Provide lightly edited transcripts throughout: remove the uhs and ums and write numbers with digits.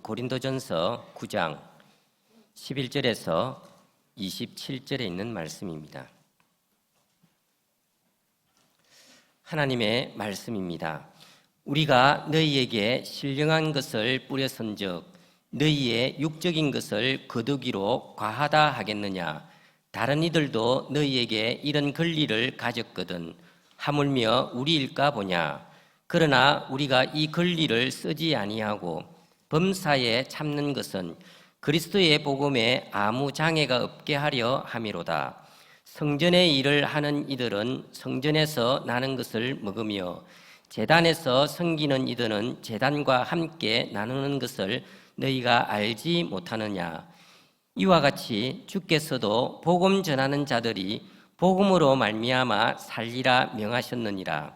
고린도전서 9장 11절에서 27절에 있는 말씀입니다. 하나님의 말씀입니다. 우리가 너희에게 신령한 것을 뿌려선즉 너희의 육적인 것을 거두기로 과하다 하겠느냐? 다른 이들도 너희에게 이런 권리를 가졌거든 하물며 우리일까 보냐? 그러나 우리가 이 권리를 쓰지 아니하고 범사에 참는 것은 그리스도의 복음에 아무 장애가 없게 하려 함이로다. 성전의 일을 하는 이들은 성전에서 나는 것을 먹으며 제단에서 섬기는 이들은 제단과 함께 나누는 것을 너희가 알지 못하느냐? 이와 같이 주께서도 복음 전하는 자들이 복음으로 말미암아 살리라 명하셨느니라.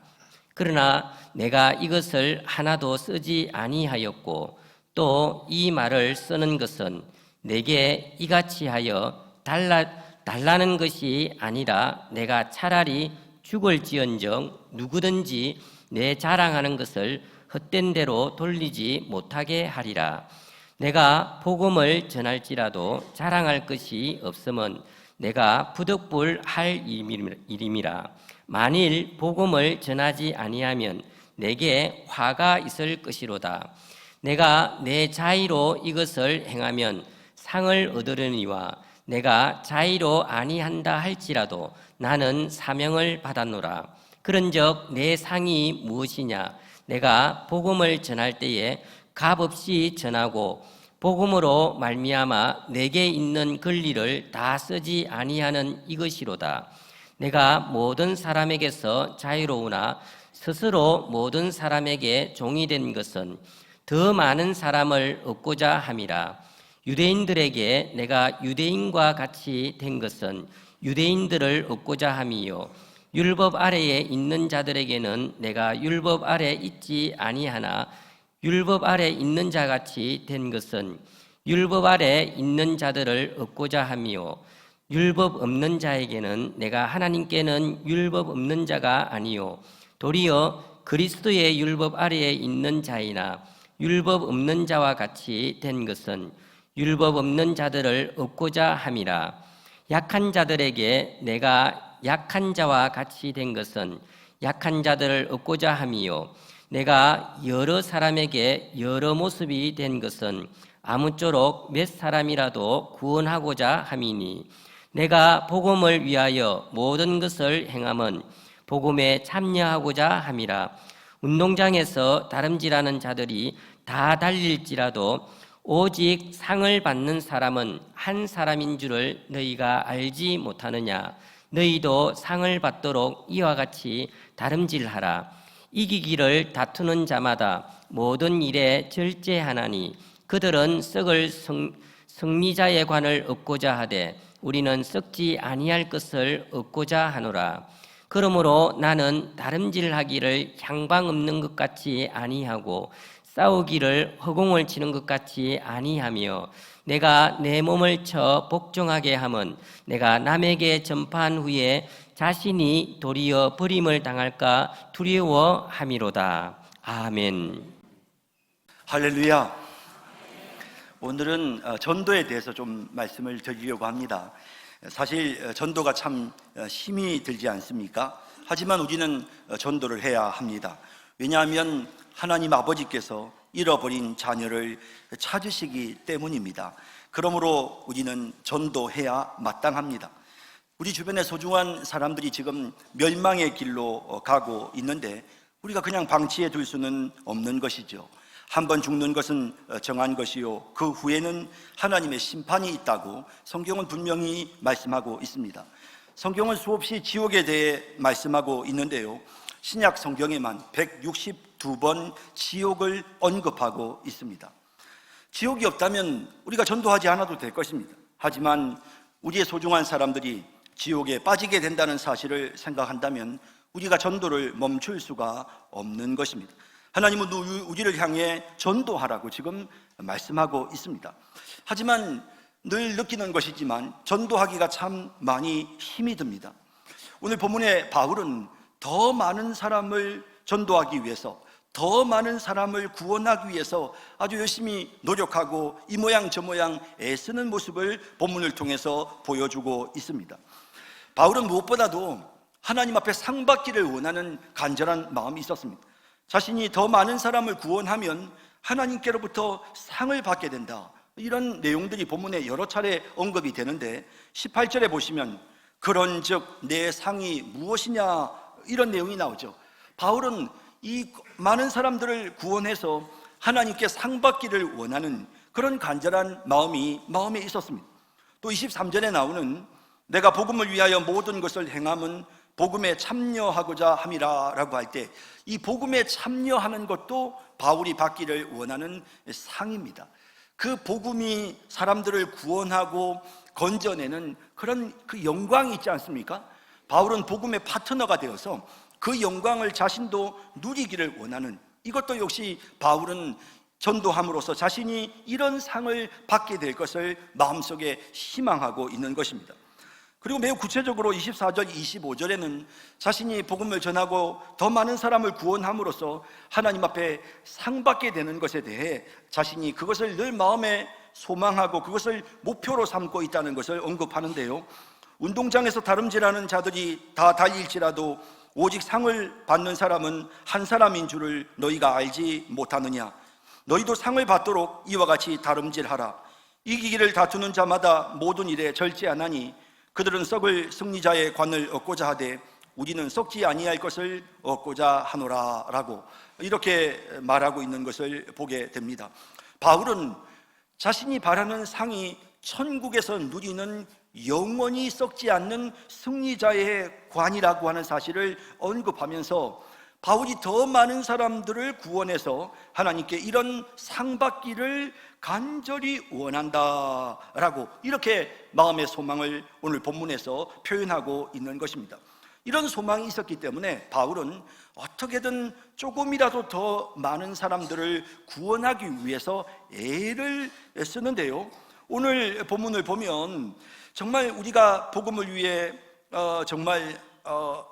그러나 내가 이것을 하나도 쓰지 아니하였고 또 이 말을 쓰는 것은 내게 이같이 하여 달라는 것이 아니라 내가 차라리 죽을지언정 누구든지 내 자랑하는 것을 헛된 대로 돌리지 못하게 하리라. 내가 복음을 전할지라도 자랑할 것이 없으면 내가 부득불 할 일임이라. 만일 복음을 전하지 아니하면 내게 화가 있을 것이로다. 내가 내 자의로 이것을 행하면 상을 얻으려니와 내가 자의로 아니한다 할지라도 나는 사명을 받았노라. 그런즉 내 상이 무엇이냐? 내가 복음을 전할 때에 값없이 전하고 복음으로 말미암아 내게 있는 권리를 다 쓰지 아니하는 이것이로다. 내가 모든 사람에게서 자유로우나 스스로 모든 사람에게 종이 된 것은 더 많은 사람을 얻고자 함이라. 유대인들에게 내가 유대인과 같이 된 것은 유대인들을 얻고자 함이요 율법 아래에 있는 자들에게는 내가 율법 아래 있지 아니하나 율법 아래 있는 자같이 된 것은 율법 아래 있는 자들을 얻고자 함이요 율법 없는 자에게는 내가 하나님께는 율법 없는 자가 아니요 도리어 그리스도의 율법 아래에 있는 자이나 율법 없는 자와 같이 된 것은 율법 없는 자들을 얻고자 함이라. 약한 자들에게 내가 약한 자와 같이 된 것은 약한 자들을 얻고자 함이요 내가 여러 사람에게 여러 모습이 된 것은 아무쪼록 몇 사람이라도 구원하고자 함이니 내가 복음을 위하여 모든 것을 행함은 복음에 참여하고자 함이라. 운동장에서 다름질하는 자들이 다 달릴지라도 오직 상을 받는 사람은 한 사람인 줄을 너희가 알지 못하느냐? 너희도 상을 받도록 이와 같이 다름질하라. 이기기를 다투는 자마다 모든 일에 절제하나니 그들은 썩을 승리자의 관을 얻고자 하되 우리는 썩지 아니할 것을 얻고자 하노라. 그러므로 나는 다름질하기를 향방 없는 것 같이 아니하고 싸우기를 허공을 치는 것 같이 아니하며 내가 내 몸을 쳐 복종하게 함은 내가 남에게 전파한 후에 자신이 도리어 버림을 당할까 두려워함이로다. 아멘. 할렐루야. 오늘은 전도에 대해서 좀 말씀을 드리려고 합니다. 사실 전도가 참 힘이 들지 않습니까? 하지만 우리는 전도를 해야 합니다. 왜냐하면 하나님 아버지께서 잃어버린 자녀를 찾으시기 때문입니다. 그러므로 우리는 전도해야 마땅합니다. 우리 주변에 소중한 사람들이 지금 멸망의 길로 가고 있는데 우리가 그냥 방치해 둘 수는 없는 것이죠. 한번 죽는 것은 정한 것이요 그 후에는 하나님의 심판이 있다고 성경은 분명히 말씀하고 있습니다. 성경은 수없이 지옥에 대해 말씀하고 있는데요 신약 성경에만 162번 지옥을 언급하고 있습니다. 지옥이 없다면 우리가 전도하지 않아도 될 것입니다. 하지만 우리의 소중한 사람들이 지옥에 빠지게 된다는 사실을 생각한다면 우리가 전도를 멈출 수가 없는 것입니다. 하나님은 우리를 향해 전도하라고 지금 말씀하고 있습니다. 하지만 늘 느끼는 것이지만 전도하기가 참 많이 힘이 듭니다. 오늘 본문의 바울은 더 많은 사람을 전도하기 위해서 더 많은 사람을 구원하기 위해서 아주 열심히 노력하고 이 모양 저 모양 애쓰는 모습을 본문을 통해서 보여주고 있습니다. 바울은 무엇보다도 하나님 앞에 상 받기를 원하는 간절한 마음이 있었습니다. 자신이 더 많은 사람을 구원하면 하나님께로부터 상을 받게 된다, 이런 내용들이 본문에 여러 차례 언급이 되는데 18절에 보시면 그런즉 내 상이 무엇이냐, 이런 내용이 나오죠. 바울은 이 많은 사람들을 구원해서 하나님께 상 받기를 원하는 그런 간절한 마음에 있었습니다. 또 23절에 나오는 내가 복음을 위하여 모든 것을 행함은 복음에 참여하고자 함이라 라고 할 때 이 복음에 참여하는 것도 바울이 받기를 원하는 상입니다. 그 복음이 사람들을 구원하고 건져내는 그런 그 영광이 있지 않습니까? 바울은 복음의 파트너가 되어서 그 영광을 자신도 누리기를 원하는, 이것도 역시 바울은 전도함으로써 자신이 이런 상을 받게 될 것을 마음속에 희망하고 있는 것입니다. 그리고 매우 구체적으로 24절, 25절에는 자신이 복음을 전하고 더 많은 사람을 구원함으로써 하나님 앞에 상 받게 되는 것에 대해 자신이 그것을 늘 마음에 소망하고 그것을 목표로 삼고 있다는 것을 언급하는데요, 운동장에서 다름질하는 자들이 다 달릴지라도 오직 상을 받는 사람은 한 사람인 줄을 너희가 알지 못하느냐. 너희도 상을 받도록 이와 같이 다름질하라. 이기기를 다투는 자마다 모든 일에 절제하나니 그들은 썩을 승리자의 관을 얻고자 하되 우리는 썩지 아니할 것을 얻고자 하노라 라고 이렇게 말하고 있는 것을 보게 됩니다. 바울은 자신이 바라는 상이 천국에서 누리는 영원히 썩지 않는 승리자의 관이라고 하는 사실을 언급하면서 바울이 더 많은 사람들을 구원해서 하나님께 이런 상 받기를 간절히 원한다라고 이렇게 마음의 소망을 오늘 본문에서 표현하고 있는 것입니다. 이런 소망이 있었기 때문에 바울은 어떻게든 조금이라도 더 많은 사람들을 구원하기 위해서 애를 쓰는데요, 오늘 본문을 보면 정말 우리가 복음을 위해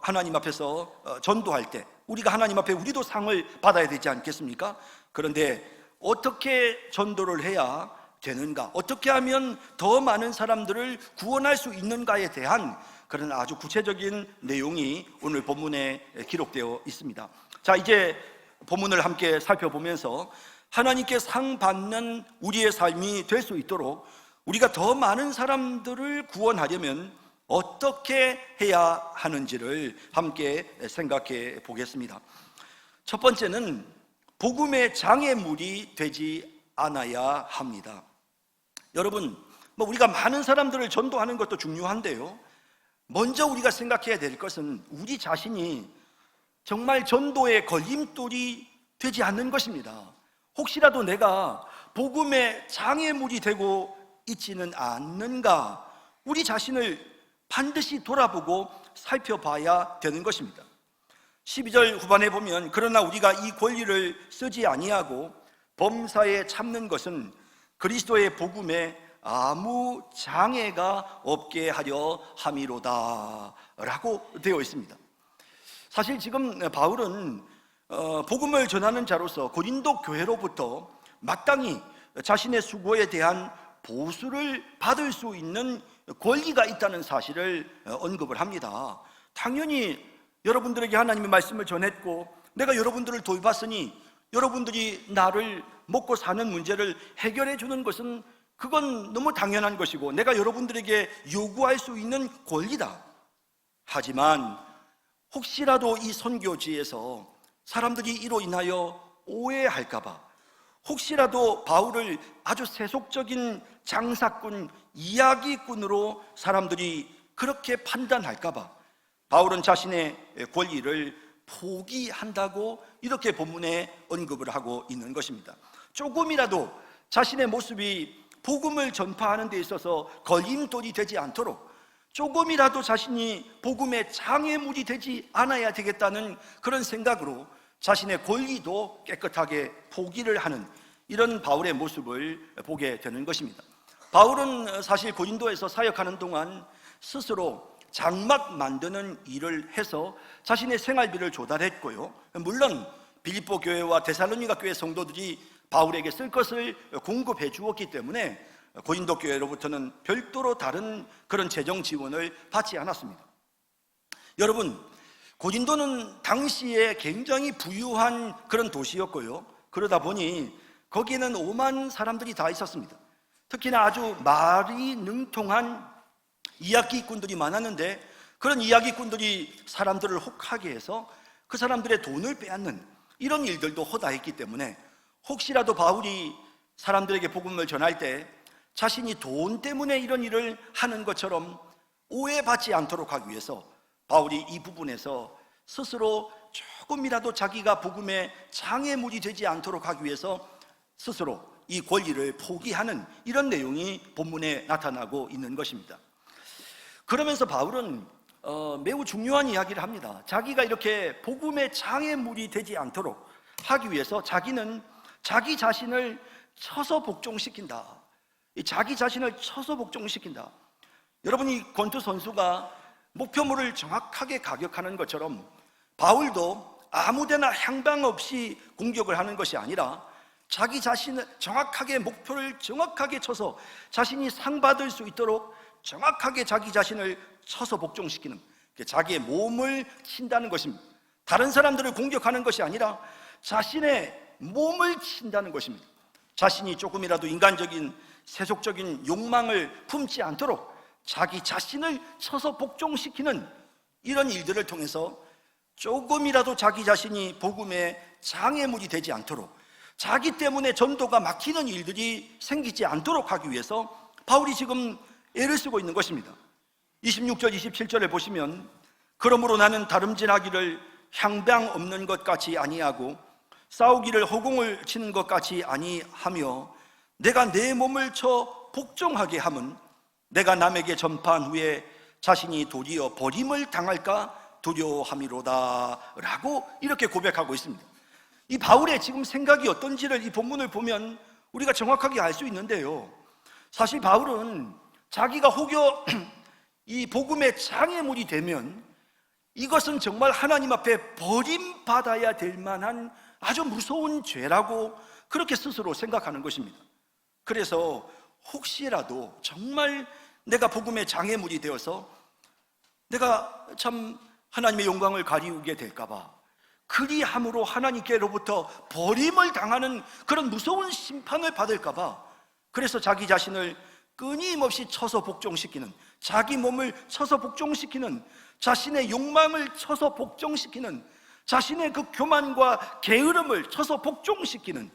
하나님 앞에서 전도할 때 우리가 하나님 앞에 우리도 상을 받아야 되지 않겠습니까? 그런데 어떻게 전도를 해야 되는가, 어떻게 하면 더 많은 사람들을 구원할 수 있는가에 대한 그런 아주 구체적인 내용이 오늘 본문에 기록되어 있습니다. 자, 이제 본문을 함께 살펴보면서 하나님께 상 받는 우리의 삶이 될 수 있도록 우리가 더 많은 사람들을 구원하려면 어떻게 해야 하는지를 함께 생각해 보겠습니다. 첫 번째는 복음의 장애물이 되지 않아야 합니다. 여러분, 우리가 많은 사람들을 전도하는 것도 중요한데요, 먼저 우리가 생각해야 될 것은 우리 자신이 정말 전도의 걸림돌이 되지 않는 것입니다. 혹시라도 내가 복음의 장애물이 되고 있지는 않는가, 우리 자신을 반드시 돌아보고 살펴봐야 되는 것입니다. 12절 후반에 보면 그러나 우리가 이 권리를 쓰지 아니하고 범사에 참는 것은 그리스도의 복음에 아무 장애가 없게 하려 함이로다 라고 되어 있습니다. 사실 지금 바울은 복음을 전하는 자로서 고린도 교회로부터 마땅히 자신의 수고에 대한 보수를 받을 수 있는 권리가 있다는 사실을 언급을 합니다. 당연히 여러분들에게 하나님의 말씀을 전했고 내가 여러분들을 도와봤으니 여러분들이 나를 먹고 사는 문제를 해결해 주는 것은 그건 너무 당연한 것이고 내가 여러분들에게 요구할 수 있는 권리다. 하지만 혹시라도 이 선교지에서 사람들이 이로 인하여 오해할까 봐, 혹시라도 바울을 아주 세속적인 장사꾼, 이야기꾼으로 사람들이 그렇게 판단할까 봐 바울은 자신의 권리를 포기한다고 이렇게 본문에 언급을 하고 있는 것입니다. 조금이라도 자신의 모습이 복음을 전파하는 데 있어서 걸림돌이 되지 않도록, 조금이라도 자신이 복음의 장애물이 되지 않아야 되겠다는 그런 생각으로 자신의 권리도 깨끗하게 포기를 하는 이런 바울의 모습을 보게 되는 것입니다. 바울은 사실 고린도에서 사역하는 동안 스스로 장막 만드는 일을 해서 자신의 생활비를 조달했고요, 물론 빌립보 교회와 데살로니가 교회 성도들이 바울에게 쓸 것을 공급해 주었기 때문에 고린도 교회로부터는 별도로 다른 그런 재정 지원을 받지 않았습니다. 여러분, 고린도는 당시에 굉장히 부유한 그런 도시였고요, 그러다 보니 거기에는 오만 사람들이 다 있었습니다. 특히나 아주 말이 능통한 이야기꾼들이 많았는데, 그런 이야기꾼들이 사람들을 혹하게 해서 그 사람들의 돈을 빼앗는 이런 일들도 허다했기 때문에 혹시라도 바울이 사람들에게 복음을 전할 때 자신이 돈 때문에 이런 일을 하는 것처럼 오해받지 않도록 하기 위해서 바울이 이 부분에서 스스로 조금이라도 자기가 복음의 장애물이 되지 않도록 하기 위해서 스스로 이 권리를 포기하는 이런 내용이 본문에 나타나고 있는 것입니다. 그러면서 바울은 매우 중요한 이야기를 합니다. 자기가 이렇게 복음의 장애물이 되지 않도록 하기 위해서 자기는 자기 자신을 쳐서 복종시킨다. 자기 자신을 쳐서 복종시킨다. 여러분이 권투 선수가 목표물을 정확하게 가격하는 것처럼 바울도 아무데나 향방 없이 공격을 하는 것이 아니라 자기 자신을 정확하게, 목표를 정확하게 쳐서 자신이 상 받을 수 있도록 정확하게 자기 자신을 쳐서 복종시키는, 자기의 몸을 친다는 것입니다. 다른 사람들을 공격하는 것이 아니라 자신의 몸을 친다는 것입니다. 자신이 조금이라도 인간적인 세속적인 욕망을 품지 않도록 자기 자신을 쳐서 복종시키는 이런 일들을 통해서 조금이라도 자기 자신이 복음의 장애물이 되지 않도록, 자기 때문에 전도가 막히는 일들이 생기지 않도록 하기 위해서 바울이 지금 애를 쓰고 있는 것입니다. 26절 27절에 보시면, 그러므로 나는 다름질하기를 향방 없는 것 같이 아니하고 싸우기를 허공을 치는 것 같이 아니하며 내가 내 몸을 쳐 복종하게 함은 내가 남에게 전파한 후에 자신이 도리어 버림을 당할까 두려워함이로다 라고 이렇게 고백하고 있습니다. 이 바울의 지금 생각이 어떤지를 이 본문을 보면 우리가 정확하게 알 수 있는데요, 사실 바울은 자기가 혹여 이 복음의 장애물이 되면 이것은 정말 하나님 앞에 버림받아야 될 만한 아주 무서운 죄라고 그렇게 스스로 생각하는 것입니다. 그래서 혹시라도 정말 내가 복음의 장애물이 되어서 내가 참 하나님의 영광을 가리우게 될까봐, 그리함으로 하나님께로부터 버림을 당하는 그런 무서운 심판을 받을까봐, 그래서 자기 자신을 끊임없이 쳐서 복종시키는, 자기 몸을 쳐서 복종시키는, 자신의 욕망을 쳐서 복종시키는, 자신의 그 교만과 게으름을 쳐서 복종시키는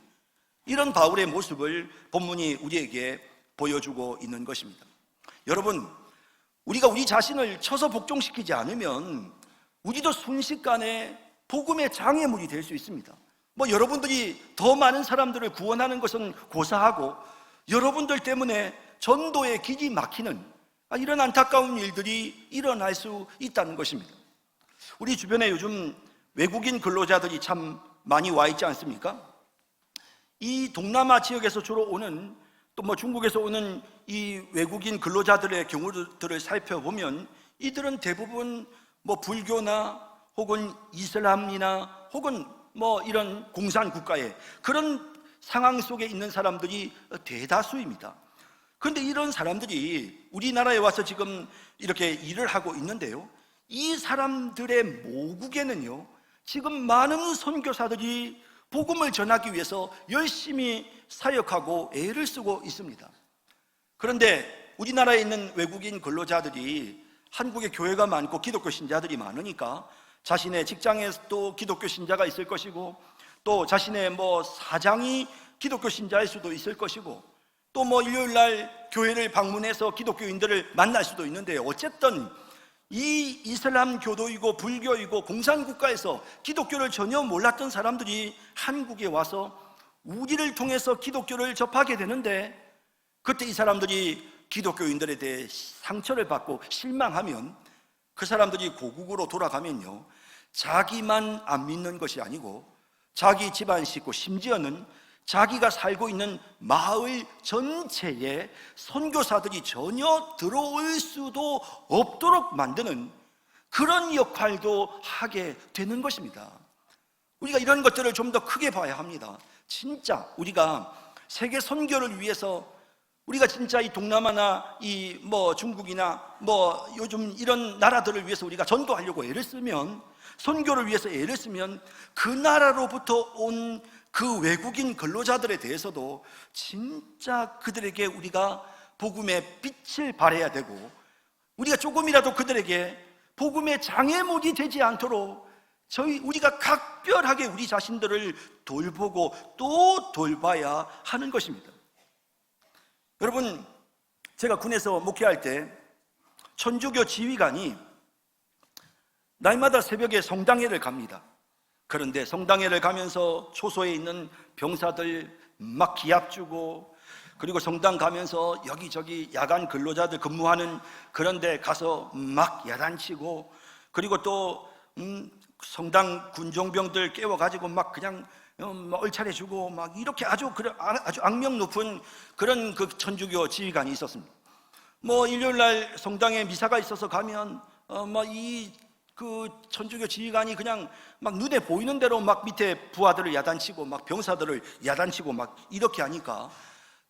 이런 바울의 모습을 본문이 우리에게 보여주고 있는 것입니다. 여러분, 우리가 우리 자신을 쳐서 복종시키지 않으면 우리도 순식간에 복음의 장애물이 될 수 있습니다. 여러분들이 더 많은 사람들을 구원하는 것은 고사하고 여러분들 때문에 전도의 길이 막히는 이런 안타까운 일들이 일어날 수 있다는 것입니다. 우리 주변에 요즘 외국인 근로자들이 참 많이 와 있지 않습니까? 이 동남아 지역에서 주로 오는, 또 중국에서 오는 이 외국인 근로자들의 경우들을 살펴보면 이들은 대부분 불교나 혹은 이슬람이나 혹은 이런 공산국가의 그런 상황 속에 있는 사람들이 대다수입니다. 그런데 이런 사람들이 우리나라에 와서 지금 이렇게 일을 하고 있는데요, 이 사람들의 모국에는요, 지금 많은 선교사들이 복음을 전하기 위해서 열심히 사역하고 애를 쓰고 있습니다. 그런데 우리나라에 있는 외국인 근로자들이 한국에 교회가 많고 기독교 신자들이 많으니까 자신의 직장에도 기독교 신자가 있을 것이고, 또 자신의 사장이 기독교 신자일 수도 있을 것이고, 또 일요일 날 교회를 방문해서 기독교인들을 만날 수도 있는데, 어쨌든 이 이슬람 교도이고 불교이고 공산국가에서 기독교를 전혀 몰랐던 사람들이 한국에 와서 우리를 통해서 기독교를 접하게 되는데, 그때 이 사람들이 기독교인들에 대해 상처를 받고 실망하면 그 사람들이 고국으로 돌아가면요, 자기만 안 믿는 것이 아니고 자기 집안 식구, 심지어는 자기가 살고 있는 마을 전체에 선교사들이 전혀 들어올 수도 없도록 만드는 그런 역할도 하게 되는 것입니다. 우리가 이런 것들을 좀 더 크게 봐야 합니다. 진짜 우리가 세계 선교를 위해서 우리가 진짜 이 동남아나 이 중국이나 요즘 이런 나라들을 위해서 우리가 전도하려고 애를 쓰면, 선교를 위해서 애를 쓰면 그 나라로부터 온 그 외국인 근로자들에 대해서도 진짜 그들에게 우리가 복음의 빛을 발해야 되고, 우리가 조금이라도 그들에게 복음의 장애물이 되지 않도록 우리가 각별하게 우리 자신들을 돌보고 또 돌봐야 하는 것입니다. 여러분, 제가 군에서 목회할 때 천주교 지휘관이 날마다 새벽에 성당회를 갑니다. 그런데 성당회를 가면서 초소에 있는 병사들 막 기합 주고, 그리고 성당 가면서 여기저기 야간 근로자들 근무하는 그런 데 가서 막 야단치고, 그리고 또 성당 군종병들 깨워가지고 막 그냥 얼차려주고 막 이렇게 아주 악명 높은 그런 그 천주교 지휘관이 있었습니다. 일요일날 성당에 미사가 있어서 가면 그 천주교 지휘관이 그냥 막 눈에 보이는 대로 막 밑에 부하들을 야단치고 막 병사들을 야단치고 막 이렇게 하니까,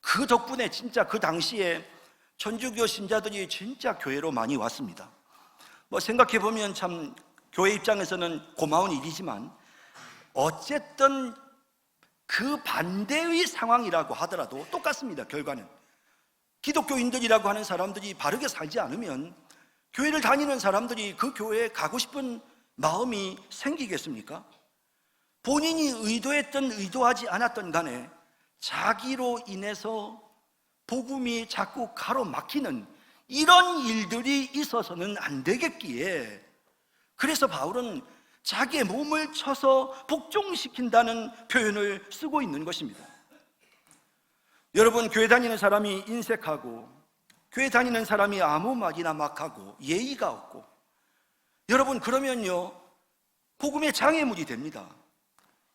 그 덕분에 진짜 그 당시에 천주교 신자들이 진짜 교회로 많이 왔습니다. 생각해 보면 참 교회 입장에서는 고마운 일이지만, 어쨌든 그 반대의 상황이라고 하더라도 똑같습니다. 결과는 기독교인들이라고 하는 사람들이 바르게 살지 않으면 교회를 다니는 사람들이 그 교회에 가고 싶은 마음이 생기겠습니까? 본인이 의도했든 의도하지 않았든 간에 자기로 인해서 복음이 자꾸 가로막히는 이런 일들이 있어서는 안 되겠기에, 그래서 바울은 자기의 몸을 쳐서 복종시킨다는 표현을 쓰고 있는 것입니다. 여러분, 교회 다니는 사람이 인색하고, 교회 다니는 사람이 아무 말이나 막 하고 예의가 없고, 여러분 그러면요 복음의 장애물이 됩니다.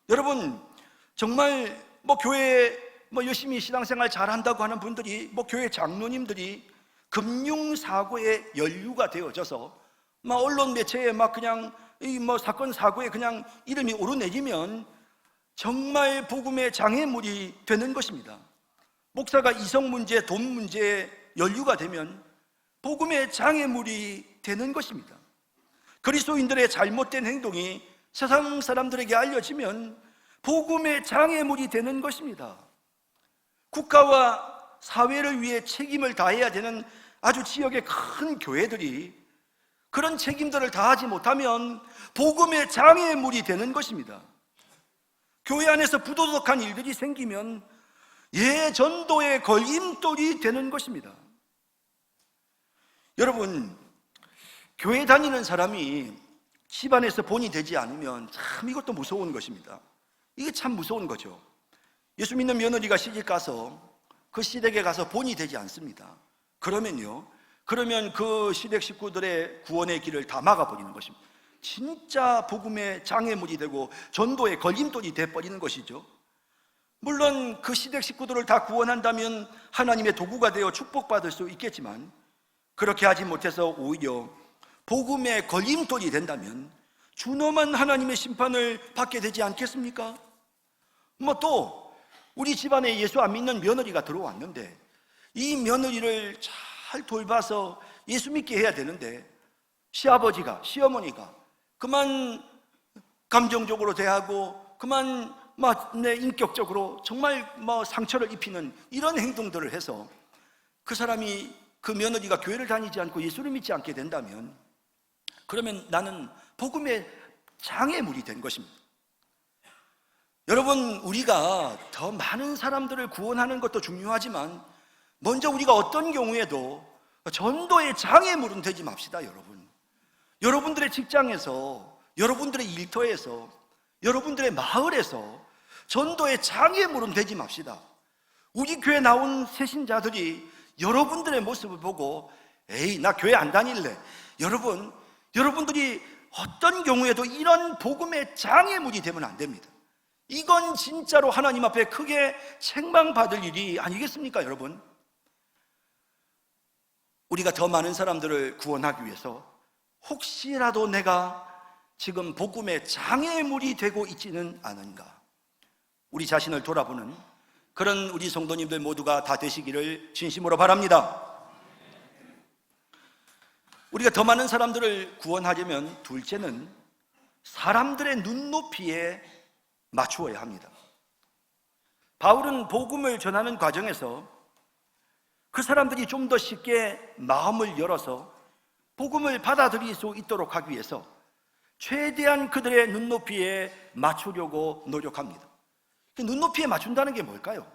여러분, 정말 교회에 열심히 신앙생활 잘한다고 하는 분들이, 교회 장로님들이 금융사고에 연루가 되어져서 언론 매체에 그냥 사건 사고에 그냥 이름이 오르내리면 정말 복음의 장애물이 되는 것입니다. 목사가 이성 문제, 돈 문제에 연루가 되면 복음의 장애물이 되는 것입니다. 그리스도인들의 잘못된 행동이 세상 사람들에게 알려지면 복음의 장애물이 되는 것입니다. 국가와 사회를 위해 책임을 다해야 되는 아주 지역의 큰 교회들이 그런 책임들을 다하지 못하면 복음의 장애물이 되는 것입니다. 교회 안에서 부도덕한 일들이 생기면 전도의 걸림돌이 되는 것입니다. 여러분, 교회 다니는 사람이 집안에서 본이 되지 않으면 참 이것도 무서운 것입니다. 이게 참 무서운 거죠. 예수 믿는 며느리가 시집 가서 그 시댁에 가서 본이 되지 않습니다. 그러면 그 시댁 식구들의 구원의 길을 다 막아버리는 것입니다. 진짜 복음의 장애물이 되고 전도의 걸림돌이 돼버리는 것이죠. 물론 그 시댁 식구들을 다 구원한다면 하나님의 도구가 되어 축복받을 수 있겠지만, 그렇게 하지 못해서 오히려 복음의 걸림돌이 된다면 준엄한 하나님의 심판을 받게 되지 않겠습니까? 또 우리 집안에 예수 안 믿는 며느리가 들어왔는데 이 며느리를 잘 돌봐서 예수 믿게 해야 되는데, 시아버지가, 시어머니가 그만 감정적으로 대하고 그만 인격적으로 정말 상처를 입히는 이런 행동들을 해서 그 며느리가 교회를 다니지 않고 예수를 믿지 않게 된다면, 그러면 나는 복음의 장애물이 된 것입니다. 여러분, 우리가 더 많은 사람들을 구원하는 것도 중요하지만 먼저 우리가 어떤 경우에도 전도의 장애물은 되지 맙시다. 여러분들의 직장에서, 여러분들의 일터에서, 여러분들의 마을에서 전도의 장애물은 되지 맙시다. 우리 교회 나온 새신자들이 여러분들의 모습을 보고 에이, 나 교회 안 다닐래. 여러분들이 어떤 경우에도 이런 복음의 장애물이 되면 안 됩니다. 이건 진짜로 하나님 앞에 크게 책망받을 일이 아니겠습니까, 여러분? 우리가 더 많은 사람들을 구원하기 위해서 혹시라도 내가 지금 복음의 장애물이 되고 있지는 않은가? 우리 자신을 돌아보는 그런 우리 성도님들 모두가 다 되시기를 진심으로 바랍니다. 우리가 더 많은 사람들을 구원하려면 둘째는 사람들의 눈높이에 맞추어야 합니다. 바울은 복음을 전하는 과정에서 그 사람들이 좀 더 쉽게 마음을 열어서 복음을 받아들일 수 있도록 하기 위해서 최대한 그들의 눈높이에 맞추려고 노력합니다. 눈높이에 맞춘다는 게 뭘까요?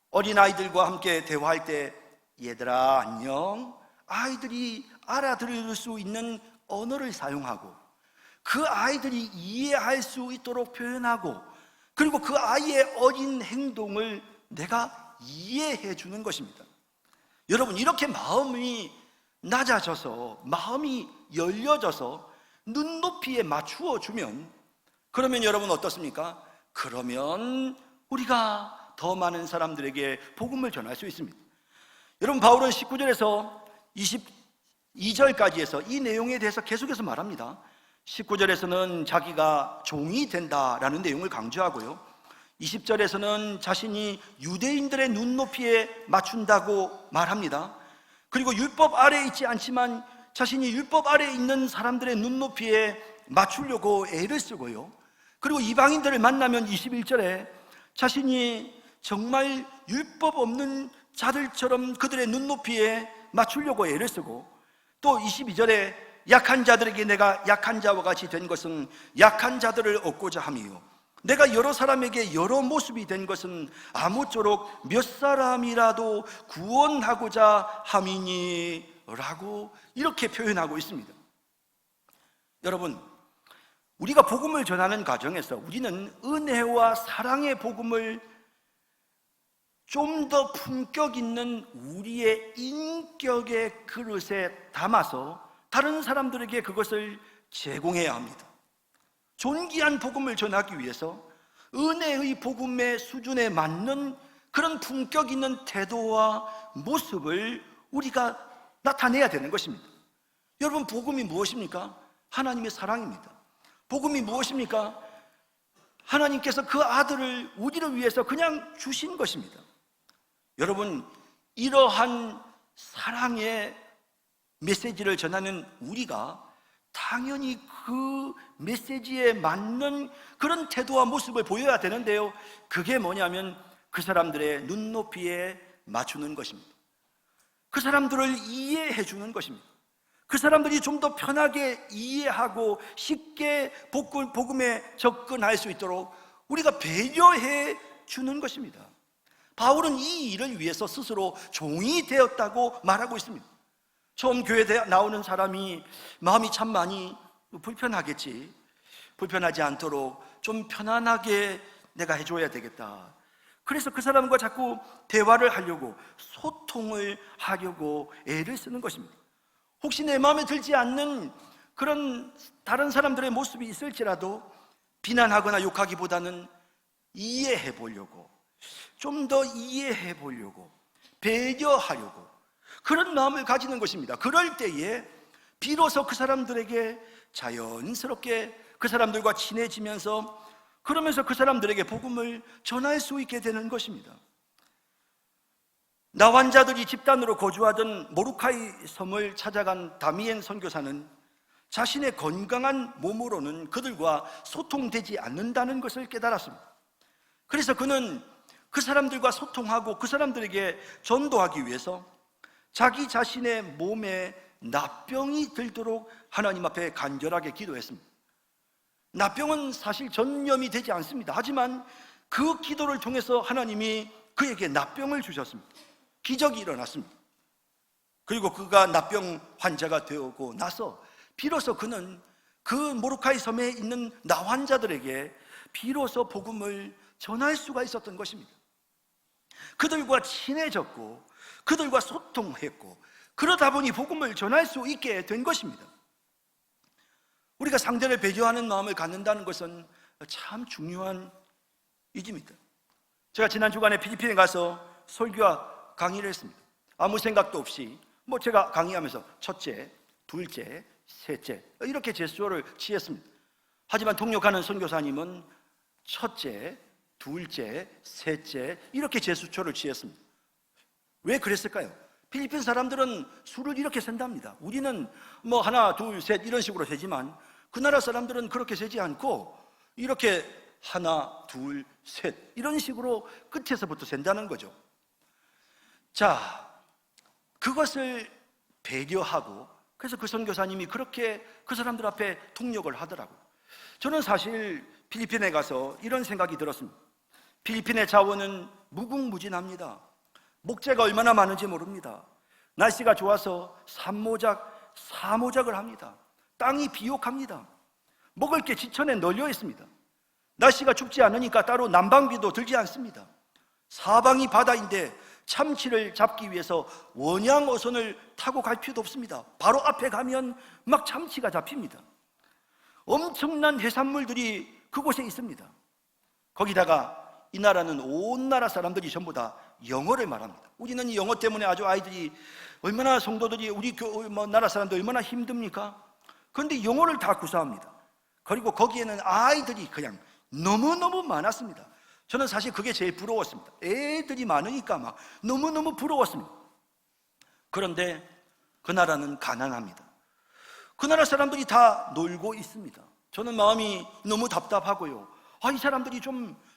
어린아이들과 함께 대화할 때 얘들아 안녕, 아이들이 알아들을 수 있는 언어를 사용하고 그 아이들이 이해할 수 있도록 표현하고 그리고 그 아이의 어린 행동을 내가 이해해 주는 것입니다. 여러분, 이렇게 마음이 낮아져서 마음이 열려져서 눈높이에 맞추어 주면 그러면 여러분 어떻습니까? 그러면 우리가 더 많은 사람들에게 복음을 전할 수 있습니다. 여러분, 바울은 19절에서 22절까지 해서 이 내용에 대해서 계속해서 말합니다. 19절에서는 자기가 종이 된다라는 내용을 강조하고요, 20절에서는 자신이 유대인들의 눈높이에 맞춘다고 말합니다. 그리고 율법 아래에 있지 않지만 자신이 율법 아래에 있는 사람들의 눈높이에 맞추려고 애를 쓰고요, 그리고 이방인들을 만나면 21절에 자신이 정말 율법 없는 자들처럼 그들의 눈높이에 맞추려고 애를 쓰고, 또 22절에 약한 자들에게 내가 약한 자와 같이 된 것은 약한 자들을 얻고자 함이요, 내가 여러 사람에게 여러 모습이 된 것은 아무쪼록 몇 사람이라도 구원하고자 함이니 라고 이렇게 표현하고 있습니다. 여러분, 우리가 복음을 전하는 과정에서 우리는 은혜와 사랑의 복음을 좀 더 품격 있는 우리의 인격의 그릇에 담아서 다른 사람들에게 그것을 제공해야 합니다. 존귀한 복음을 전하기 위해서 은혜의 복음의 수준에 맞는 그런 품격 있는 태도와 모습을 우리가 나타내야 되는 것입니다. 여러분, 복음이 무엇입니까? 하나님의 사랑입니다. 복음이 무엇입니까? 하나님께서 그 아들을 우리를 위해서 그냥 주신 것입니다. 여러분, 이러한 사랑의 메시지를 전하는 우리가 당연히 그 메시지에 맞는 그런 태도와 모습을 보여야 되는데요, 그게 뭐냐면 그 사람들의 눈높이에 맞추는 것입니다. 그 사람들을 이해해 주는 것입니다. 그 사람들이 좀 더 편하게 이해하고 쉽게 복음에 접근할 수 있도록 우리가 배려해 주는 것입니다. 바울은 이 일을 위해서 스스로 종이 되었다고 말하고 있습니다. 처음 교회에 나오는 사람이 마음이 참 많이 불편하겠지, 불편하지 않도록 좀 편안하게 내가 해줘야 되겠다. 그래서 그 사람과 자꾸 대화를 하려고, 소통을 하려고 애를 쓰는 것입니다. 혹시 내 마음에 들지 않는 그런 다른 사람들의 모습이 있을지라도 비난하거나 욕하기보다는 이해해 보려고, 좀 더 이해해 보려고, 배려하려고 그런 마음을 가지는 것입니다. 그럴 때에 비로소 그 사람들에게 자연스럽게 그 사람들과 친해지면서, 그러면서 그 사람들에게 복음을 전할 수 있게 되는 것입니다. 나환자들이 집단으로 거주하던 모르카이 섬을 찾아간 다미엔 선교사는 자신의 건강한 몸으로는 그들과 소통되지 않는다는 것을 깨달았습니다. 그래서 그는 그 사람들과 소통하고 그 사람들에게 전도하기 위해서 자기 자신의 몸에 납병이 들도록 하나님 앞에 간절하게 기도했습니다. 납병은 사실 전염이 되지 않습니다. 하지만 그 기도를 통해서 하나님이 그에게 납병을 주셨습니다. 기적이 일어났습니다. 그리고 그가 납병 환자가 되고 나서 비로소 그는 그 모르카이 섬에 있는 나환자들에게 비로소 복음을 전할 수가 있었던 것입니다. 그들과 친해졌고 그들과 소통했고, 그러다 보니 복음을 전할 수 있게 된 것입니다. 우리가 상대를 배려하는 마음을 갖는다는 것은 참 중요한 일입니다. 제가 지난 주간에 필리핀에 가서 설교와 강의를 했습니다. 아무 생각도 없이 제가 강의하면서 첫째, 둘째, 셋째 이렇게 제스처를 취했습니다. 하지만 통역하는 선교사님은 첫째, 둘째, 셋째 이렇게 제수초를 취했습니다. 왜 그랬을까요? 필리핀 사람들은 수를 이렇게 센답니다. 우리는 뭐 하나, 둘, 셋 이런 식으로 세지만 그 나라 사람들은 그렇게 세지 않고 이렇게 하나, 둘, 셋 이런 식으로 끝에서부터 센다는 거죠. 자, 그것을 배려하고 그래서 그 선교사님이 그렇게 그 사람들 앞에 통역을 하더라고요. 저는 사실 필리핀에 가서 이런 생각이 들었습니다. 필리핀의 자원은 무궁무진합니다. 목재가 얼마나 많은지 모릅니다. 날씨가 좋아서 산모작, 사모작을 합니다. 땅이 비옥합니다. 먹을 게 지천에 널려 있습니다. 날씨가 춥지 않으니까 따로 난방비도 들지 않습니다. 사방이 바다인데 참치를 잡기 위해서 원양어선을 타고 갈 필요도 없습니다. 바로 앞에 가면 막 참치가 잡힙니다. 엄청난 해산물들이 그곳에 있습니다. 거기다가 이 나라는 온 나라 사람들이 전부 다 영어를 말합니다. 우리는 이 영어 때문에 아주 아이들이 얼마나 성도들이 우리 나라 사람들 얼마나 힘듭니까? 그런데 영어를 다 구사합니다. 그리고 거기에는 아이들이 그냥 너무너무 많았습니다. 저는 사실 그게 제일 부러웠습니다. 애들이 많으니까 막 너무너무 부러웠습니다. 그런데 그 나라는 가난합니다. 그 나라 사람들이 다 놀고 있습니다. 저는 마음이 너무 답답하고요. 이 사람들이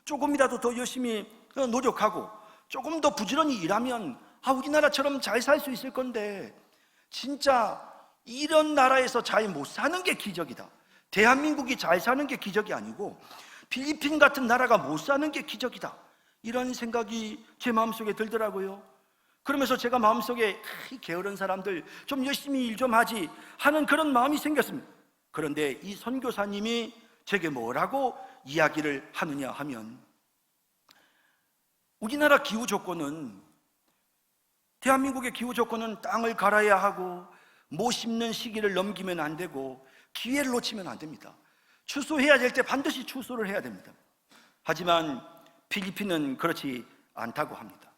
조금이라도 더 열심히 노력하고 조금 더 부지런히 일하면 우리나라처럼 잘 살 수 있을 건데 진짜 이런 나라에서 잘 못 사는 게 기적이다. 대한민국이 잘 사는 게 기적이 아니고 필리핀 같은 나라가 못 사는 게 기적이다. 이런 생각이 제 마음속에 들더라고요. 그러면서 제가 마음속에 게으른 사람들 좀 열심히 일 좀 하지 하는 그런 마음이 생겼습니다. 그런데 이 선교사님이 제게 뭐라고 이야기를 하느냐 하면 우리나라 기후 조건은 대한민국의 기후 조건은 땅을 갈아야 하고 못 심는 시기를 넘기면 안 되고 기회를 놓치면 안 됩니다. 추수해야 될 때 반드시 추수를 해야 됩니다. 하지만 필리핀은 그렇지 않다고 합니다.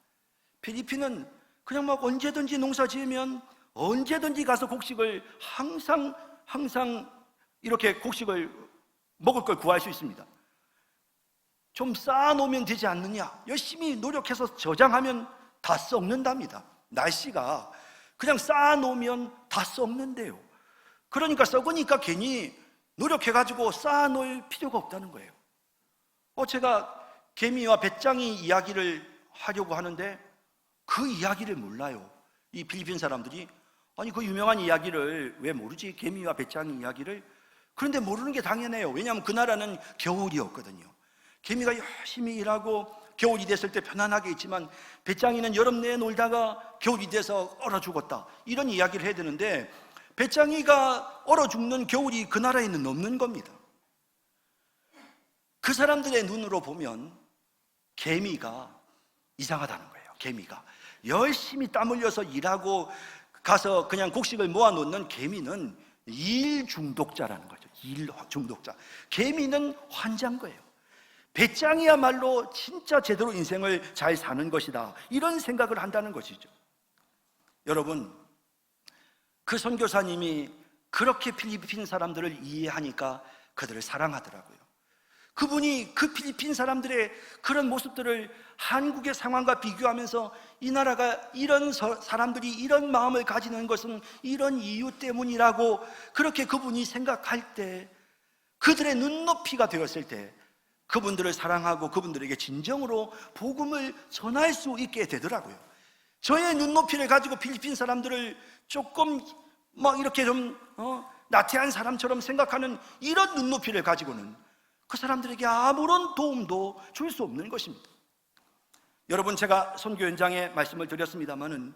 필리핀은 그냥 막 언제든지 농사 지으면 언제든지 가서 곡식을 항상 이렇게 곡식을 먹을 걸 구할 수 있습니다. 좀 쌓아놓으면 되지 않느냐, 열심히 노력해서 저장하면 다 썩는답니다. 날씨가 그냥 쌓아놓으면 다 썩는데요. 그러니까 썩으니까 괜히 노력해가지고 쌓아놓을 필요가 없다는 거예요. 제가 개미와 배짱이 이야기를 하려고 하는데 그 이야기를 몰라요. 이 필리핀 사람들이 아니 그 유명한 이야기를 왜 모르지? 개미와 배짱이 이야기를. 그런데 모르는 게 당연해요. 왜냐하면 그 나라는 겨울이었거든요. 개미가 열심히 일하고 겨울이 됐을 때 편안하게 있지만 배짱이는 여름 내에 놀다가 겨울이 돼서 얼어 죽었다, 이런 이야기를 해야 되는데 배짱이가 얼어 죽는 겨울이 그 나라에는 없는 겁니다. 그 사람들의 눈으로 보면 개미가 이상하다는 거예요. 개미가 열심히 땀 흘려서 일하고 가서 그냥 곡식을 모아놓는 개미는 일 중독자라는 거죠. 일 중독자. 개미는 환자인 거예요. 배짱이야말로 진짜 제대로 인생을 잘 사는 것이다, 이런 생각을 한다는 것이죠. 여러분, 그 선교사님이 그렇게 필리핀 사람들을 이해하니까 그들을 사랑하더라고요. 그분이 그 필리핀 사람들의 그런 모습들을 한국의 상황과 비교하면서 이 나라가 이런 사람들이 이런 마음을 가지는 것은 이런 이유 때문이라고 그렇게 그분이 생각할 때, 그들의 눈높이가 되었을 때 그분들을 사랑하고 그분들에게 진정으로 복음을 전할 수 있게 되더라고요. 저의 눈높이를 가지고 필리핀 사람들을 조금 막 이렇게 좀 나태한 사람처럼 생각하는 이런 눈높이를 가지고는 그 사람들에게 아무런 도움도 줄 수 없는 것입니다. 여러분, 제가 선교 현장에 말씀을 드렸습니다마는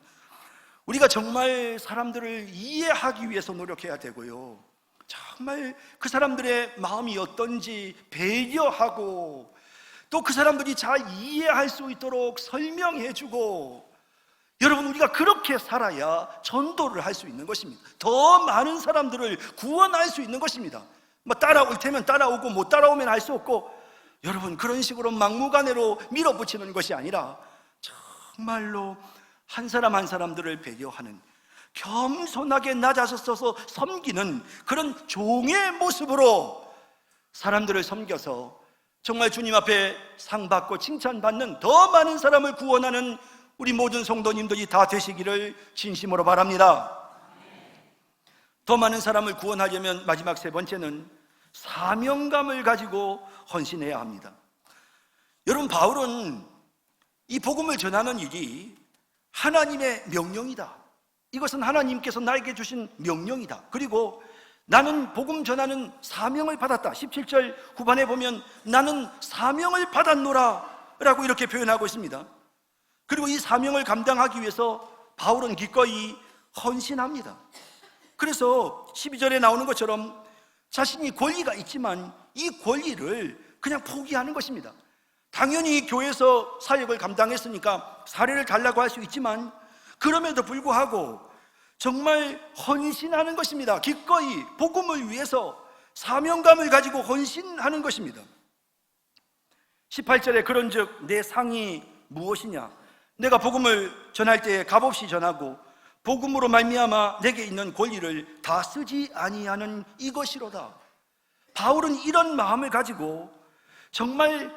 우리가 정말 사람들을 이해하기 위해서 노력해야 되고요, 정말 그 사람들의 마음이 어떤지 배려하고 또 그 사람들이 잘 이해할 수 있도록 설명해주고, 여러분, 우리가 그렇게 살아야 전도를 할 수 있는 것입니다. 더 많은 사람들을 구원할 수 있는 것입니다. 따라올 테면 따라오고 못 따라오면 할 수 없고, 여러분, 그런 식으로 막무가내로 밀어붙이는 것이 아니라 정말로 한 사람 한 사람들을 배려하는, 겸손하게 낮아서 서서 섬기는 그런 종의 모습으로 사람들을 섬겨서 정말 주님 앞에 상 받고 칭찬받는 더 많은 사람을 구원하는 우리 모든 성도님들이 다 되시기를 진심으로 바랍니다. 더 많은 사람을 구원하려면 마지막 세 번째는 사명감을 가지고 헌신해야 합니다. 여러분, 바울은 이 복음을 전하는 일이 하나님의 명령이다. 이것은 하나님께서 나에게 주신 명령이다. 그리고 나는 복음 전하는 사명을 받았다. 17절 후반에 보면 나는 사명을 받았노라 라고 이렇게 표현하고 있습니다. 그리고 이 사명을 감당하기 위해서 바울은 기꺼이 헌신합니다. 그래서 12절에 나오는 것처럼 자신이 권리가 있지만 이 권리를 그냥 포기하는 것입니다. 당연히 교회에서 사역을 감당했으니까 사례를 달라고 할 수 있지만 그럼에도 불구하고 정말 헌신하는 것입니다. 기꺼이 복음을 위해서 사명감을 가지고 헌신하는 것입니다. 18절에 그런즉 내 상이 무엇이냐? 내가 복음을 전할 때에 값없이 전하고 복음으로 말미암아 내게 있는 권리를 다 쓰지 아니하는 이것이로다. 바울은 이런 마음을 가지고 정말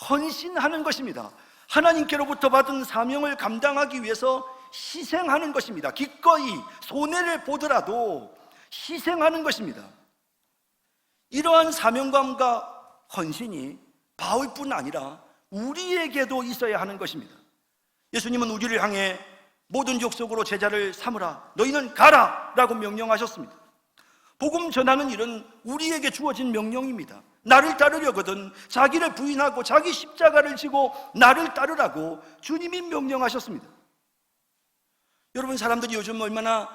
헌신하는 것입니다. 하나님께로부터 받은 사명을 감당하기 위해서 희생하는 것입니다. 기꺼이 손해를 보더라도 희생하는 것입니다. 이러한 사명감과 헌신이 바울뿐 아니라 우리에게도 있어야 하는 것입니다. 예수님은 우리를 향해 모든 족속으로 제자를 삼으라, 너희는 가라 라고 명령하셨습니다. 복음 전하는 일은 우리에게 주어진 명령입니다. 나를 따르려거든 자기를 부인하고 자기 십자가를 지고 나를 따르라고 주님이 명령하셨습니다. 여러분, 사람들이 요즘 얼마나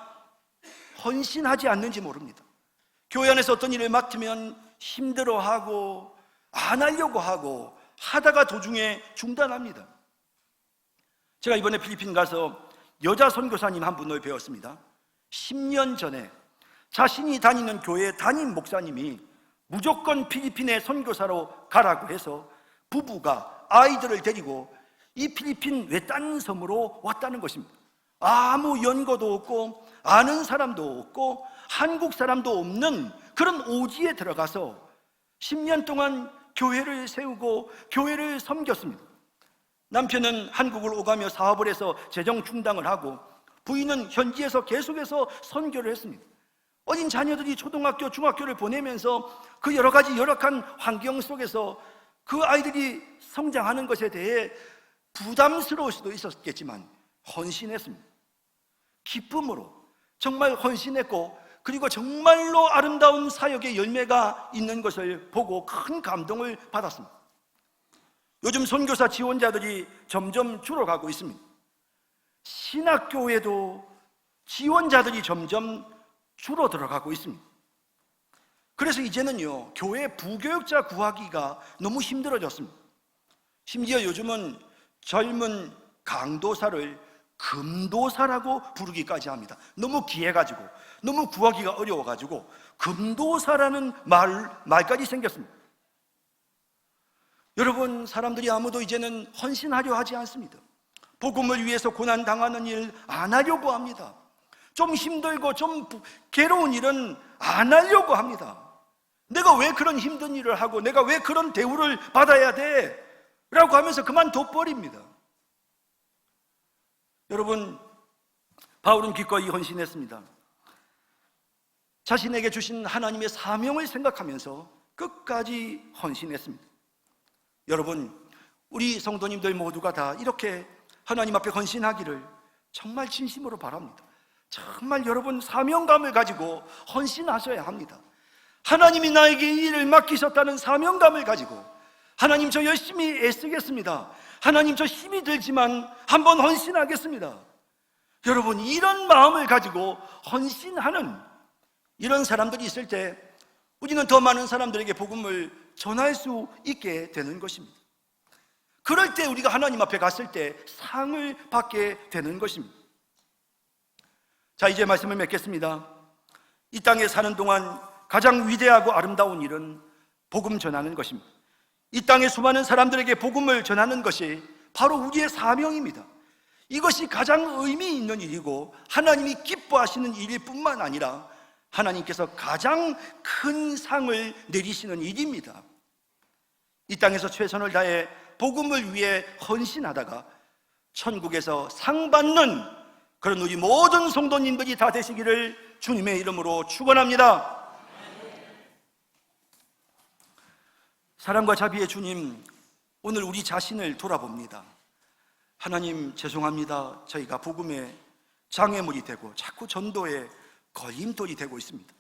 헌신하지 않는지 모릅니다. 교회 안에서 어떤 일을 맡으면 힘들어하고 안 하려고 하고 하다가 도중에 중단합니다. 제가 이번에 필리핀 가서 여자 선교사님 한 분을 배웠습니다. 10년 전에 자신이 다니는 교회 담임 목사님이 무조건 필리핀에 선교사로 가라고 해서 부부가 아이들을 데리고 이 필리핀 외딴 섬으로 왔다는 것입니다. 아무 연고도 없고 아는 사람도 없고 한국 사람도 없는 그런 오지에 들어가서 10년 동안 교회를 세우고 교회를 섬겼습니다. 남편은 한국을 오가며 사업을 해서 재정 충당을 하고 부인은 현지에서 계속해서 선교를 했습니다. 어린 자녀들이 초등학교, 중학교를 보내면서 그 여러 가지 열악한 환경 속에서 그 아이들이 성장하는 것에 대해 부담스러울 수도 있었겠지만 헌신했습니다. 기쁨으로 정말 헌신했고, 그리고 정말로 아름다운 사역의 열매가 있는 것을 보고 큰 감동을 받았습니다. 요즘 선교사 지원자들이 점점 줄어가고 있습니다. 신학교에도 지원자들이 점점 줄어들어가고 있습니다. 그래서 이제는요, 교회 부교육자 구하기가 너무 힘들어졌습니다. 심지어 요즘은 젊은 강도사를 금도사라고 부르기까지 합니다. 너무 귀해가지고, 너무 구하기가 어려워가지고 금도사라는 말까지 생겼습니다. 여러분, 사람들이 아무도 이제는 헌신하려 하지 않습니다. 복음을 위해서 고난당하는 일 안 하려고 합니다. 좀 힘들고 좀 괴로운 일은 안 하려고 합니다. 내가 왜 그런 힘든 일을 하고 내가 왜 그런 대우를 받아야 돼? 라고 하면서 그만둬버립니다. 여러분, 바울은 기꺼이 헌신했습니다. 자신에게 주신 하나님의 사명을 생각하면서 끝까지 헌신했습니다. 여러분, 우리 성도님들 모두가 다 이렇게 하나님 앞에 헌신하기를 정말 진심으로 바랍니다. 정말 여러분, 사명감을 가지고 헌신하셔야 합니다. 하나님이 나에게 이 일을 맡기셨다는 사명감을 가지고, 하나님, 저 열심히 애쓰겠습니다. 하나님, 저 힘이 들지만 한번 헌신하겠습니다. 여러분, 이런 마음을 가지고 헌신하는 이런 사람들이 있을 때 우리는 더 많은 사람들에게 복음을 전할 수 있게 되는 것입니다. 그럴 때 우리가 하나님 앞에 갔을 때 상을 받게 되는 것입니다. 자, 이제 말씀을 맺겠습니다. 이 땅에 사는 동안 가장 위대하고 아름다운 일은 복음 전하는 것입니다. 이 땅의 수많은 사람들에게 복음을 전하는 것이 바로 우리의 사명입니다. 이것이 가장 의미 있는 일이고 하나님이 기뻐하시는 일일 뿐만 아니라 하나님께서 가장 큰 상을 내리시는 일입니다. 이 땅에서 최선을 다해 복음을 위해 헌신하다가 천국에서 상 받는 그런 우리 모든 성도님들이 다 되시기를 주님의 이름으로 축원합니다. 사랑과 자비의 주님, 오늘 우리 자신을 돌아봅니다. 하나님, 죄송합니다. 저희가 복음의 장애물이 되고 자꾸 전도에 걸림돌이 되고 있습니다.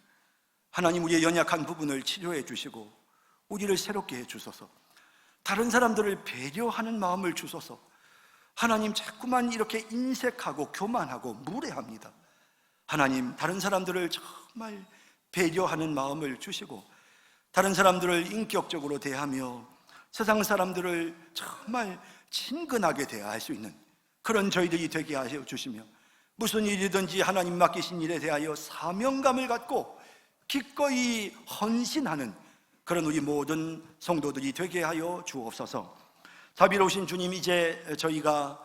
하나님, 우리의 연약한 부분을 치료해 주시고 우리를 새롭게 해 주소서. 다른 사람들을 배려하는 마음을 주소서. 하나님, 자꾸만 이렇게 인색하고 교만하고 무례합니다. 하나님, 다른 사람들을 정말 배려하는 마음을 주시고 다른 사람들을 인격적으로 대하며 세상 사람들을 정말 친근하게 대할 수 있는 그런 저희들이 되게 하여 주시며 무슨 일이든지 하나님 맡기신 일에 대하여 사명감을 갖고 기꺼이 헌신하는 그런 우리 모든 성도들이 되게 하여 주옵소서. 자비로우신 주님, 이제 저희가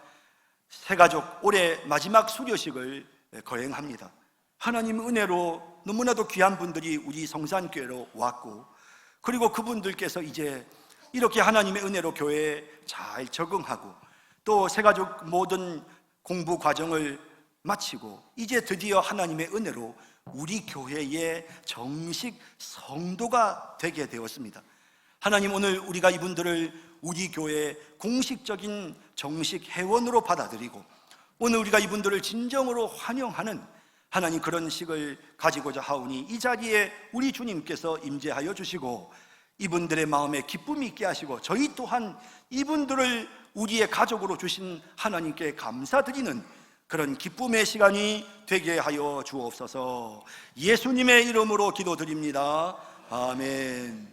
새가족 올해 마지막 수료식을 거행합니다. 하나님 은혜로 너무나도 귀한 분들이 우리 성산교회로 왔고, 그리고 그분들께서 이제 이렇게 하나님의 은혜로 교회에 잘 적응하고 또 새가족 모든 공부 과정을 마치고 이제 드디어 하나님의 은혜로 우리 교회의 정식 성도가 되게 되었습니다. 하나님, 오늘 우리가 이분들을 우리 교회의 공식적인 정식 회원으로 받아들이고 오늘 우리가 이분들을 진정으로 환영하는 하나님 그런 식을 가지고자 하오니 이 자리에 우리 주님께서 임재하여 주시고 이분들의 마음에 기쁨이 있게 하시고 저희 또한 이분들을 우리의 가족으로 주신 하나님께 감사드리는 그런 기쁨의 시간이 되게 하여 주옵소서. 예수님의 이름으로 기도드립니다. 아멘.